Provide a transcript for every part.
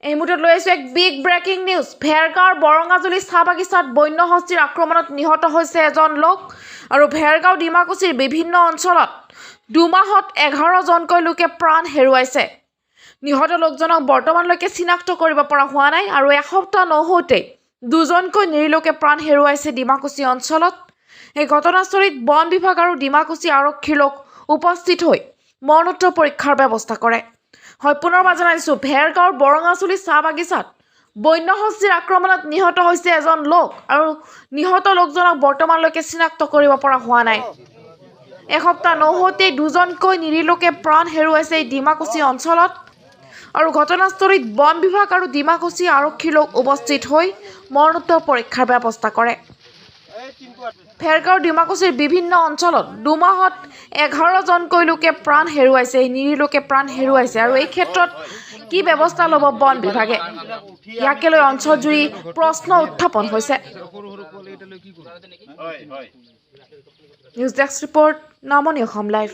এই মুহূৰ্তত লৈ আছো এক বিগ ব্ৰেকিং নিউজ। ভেৰগাঁৱৰ বৰঙাজুলি চাহ বাগিচাত বন্য হস্তীৰ আক্ৰমণত নিহত হৈছে এজন লোক আৰু ভেৰগাঁও ডিমাকুছিৰ বিভিন্ন অঞ্চলত দুমাহত 11জনকৈ লোকে প্ৰাণ হেৰুৱাইছে। নিহত লোকজনক বৰ্তমানলৈকে চিনাক্ত কৰিব পৰা হোৱা নাই আৰু এসপ্তাহ নহওঁতেই দুজনকৈ নিৰীলোকে প্ৰাণ হেৰুৱাইছে ডিমাকুছি অঞ্চলত। এই ঘটনাস্থলীত বন বিভাগ আৰু ডিমাকুছি আৰক্ষীৰ লোক উপস্থিত হৈ মৰণোত্তৰ পৰীক্ষাৰ ব্যৱস্থা কৰে। হয়, পুনৰবাৰ জনাইছো, ভেৰগাঁৱৰ বৰঙাজুলি চাহ বাগিচাত বন্য হস্তীৰ আক্ৰমণত নিহত হৈছে এজন লোক আৰু নিহত লোকজনক বৰ্তমানলৈকে চিনাক্ত কৰিব পৰা হোৱা নাই। এসপ্তাহ নহওঁতেই দুজনকৈ নিৰীলোকে প্ৰাণ হেৰুৱাইছে এই ডিমাকুছি অঞ্চলত আৰু ঘটনাস্থলীত বন বিভাগ আৰু ডিমাকুছি আৰক্ষীৰ লোক উপস্থিত হৈ মৰণোত্তৰ পৰীক্ষাৰ ব্যৱস্থা কৰে। ভেৰগাঁও ডিমাকুছিৰ বিভিন্ন অঞ্চলত দুমাহত 11জনকৈ লোকে প্ৰাণ হেৰুৱাইছে, এই নিৰীলোকে প্ৰাণ হেৰুৱাইছে আৰু এই ক্ষেত্ৰত কি ব্যৱস্থা ল'ব বন বিভাগে, ইয়াকে লৈ অঞ্চলজুৰি প্ৰশ্ন উত্থাপন হৈছে। নিউজ ডেস্ক ৰিপৰ্ট, নামনি অসম লাইভ।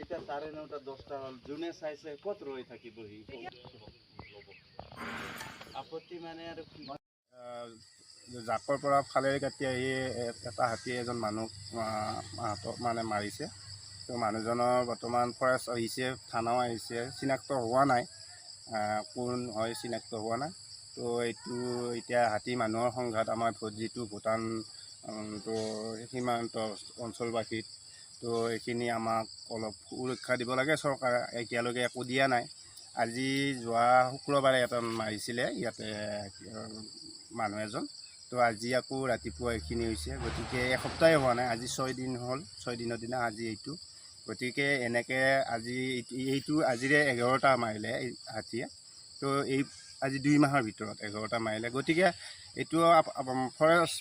এটা 9:30-10টা হল, যোনে চাইছে কত ৰৈ থাকিবহি আপত্তি মানে আৰু জাকৰ পৰা ফালেৰে কাটি আহি এটা হাতী এজন মানুহ মানে মাৰিছে। তো মানুহজনৰ বৰ্তমান ফৰেষ্ট আহিছে, থানাও আহিছে, চিনাক্ত হোৱা নাই কোন হয়, চিনাক্ত হোৱা নাই। তো এইটো এতিয়া হাতী মানুহৰ সংঘাত আমাৰ যিটো ভূটান তো সীমান্ত অঞ্চলবাসীত, তো এইখিনি আমাক অলপ সুৰক্ষা দিব লাগে চৰকাৰে। এতিয়ালৈকে একো দিয়া নাই। আজি যোৱা শুক্ৰবাৰে এটা মাৰিছিলে ইয়াতে মানুহ এজন, তো আজি আকৌ ৰাতিপুৱা এইখিনি হৈছে। গতিকে এসপ্তাহে হোৱা নাই, আজি 6 দিন হ'ল, 6 দিনৰ দিনা আজি এইটো। গতিকে এনেকৈ এইটো আজিৰে 11টা মাৰিলে এই হাতীয়ে। তো এই আজি 2 মাহৰ ভিতৰত 11টা মাৰিলে। গতিকে এইটো ফৰেষ্ট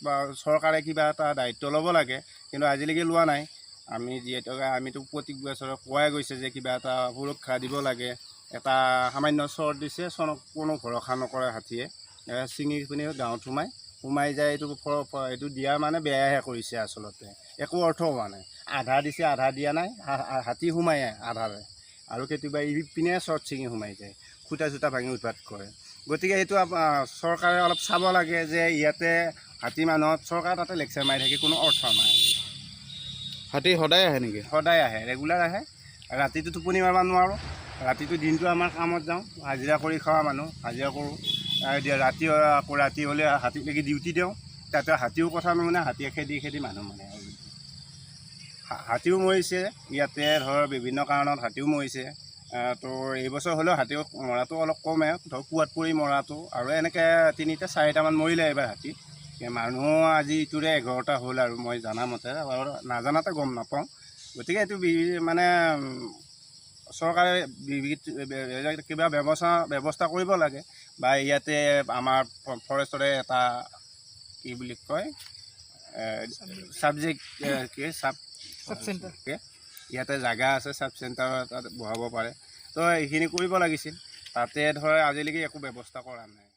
বা চৰকাৰে কিবা এটা দায়িত্ব ল'ব লাগে, কিন্তু আজিলৈকে লোৱা নাই। আমি যিহেতু আমিতো প্ৰত্যেক বছৰে কোৱাই গৈছে যে কিবা এটা সুৰক্ষা দিব লাগে। এটা সামান্য চৰ দিছে, চৰক কোনো ভৰসা নকৰে হাতীয়ে, ছিঙি পিনি গাঁৱত সোমাই যায়। এইটো দিয়া মানে বেয়াহে কৰিছে আচলতে, একো অৰ্থ হোৱা নাই। আধা দিছে, আধা দিয়া নাই, হাতী সোমায় আধাৰে, আৰু কেতিয়াবা ইপিনে চৰত ছিঙি সোমাই যায়, খুটা চুটা ভাঙি উৎপাত কৰে। গতিকে এইটো চৰকাৰে অলপ চাব লাগে যে ইয়াতে হাতী মানুহত চৰকাৰে তাতে লেকচাৰ মাৰি থাকি কোনো অৰ্থ নাই। হাতী সদায় আহে নেকি? সদায় আহে, ৰেগুলাৰ আহে। ৰাতিটো টোপনি মাৰিব নোৱাৰোঁ, ৰাতিটো দিনটো আমাৰ কামত যাওঁ, হাজিৰা কৰি খোৱা মানুহ, হাজিৰা কৰোঁ। ৰাতি হ'লে হাতীলৈকে ডিউটি দিওঁ, তাতে হাতীও কথা নুশুনে, হাতীয়ে খেদি মানুহ মানে। হাতীও মৰিছে ইয়াতে, ধৰ বিভিন্ন কাৰণত হাতীও মৰিছে। তো এইবছৰ হ'লেও হাতী মৰাটো অলপ কমে, ধৰ কুৱাত পৰি মৰাটো, আৰু এনেকৈ 3-4টামান মৰিলে এইবাৰ হাতী। মানুহ আজি ইটোৰে 11টা হ'ল আৰু মই জানামতে, আৰু নাজানাতে গম নাপাওঁ। গতিকে এইটো মানে চৰকাৰে কিবা ব্যৱস্থা কৰিব লাগে, বা ইয়াতে আমাৰ ফৰেষ্টৰে এটা কি বুলি কয় ছাবজেক্ট চাব চেণ্টাৰ, ইয়াতে জেগা আছে, চাব চেণ্টাৰ তাত বহাব পাৰে। তো এইখিনি কৰিব লাগিছিল, তাতে ধৰ আজিলৈকে একো ব্যৱস্থা কৰা নাই।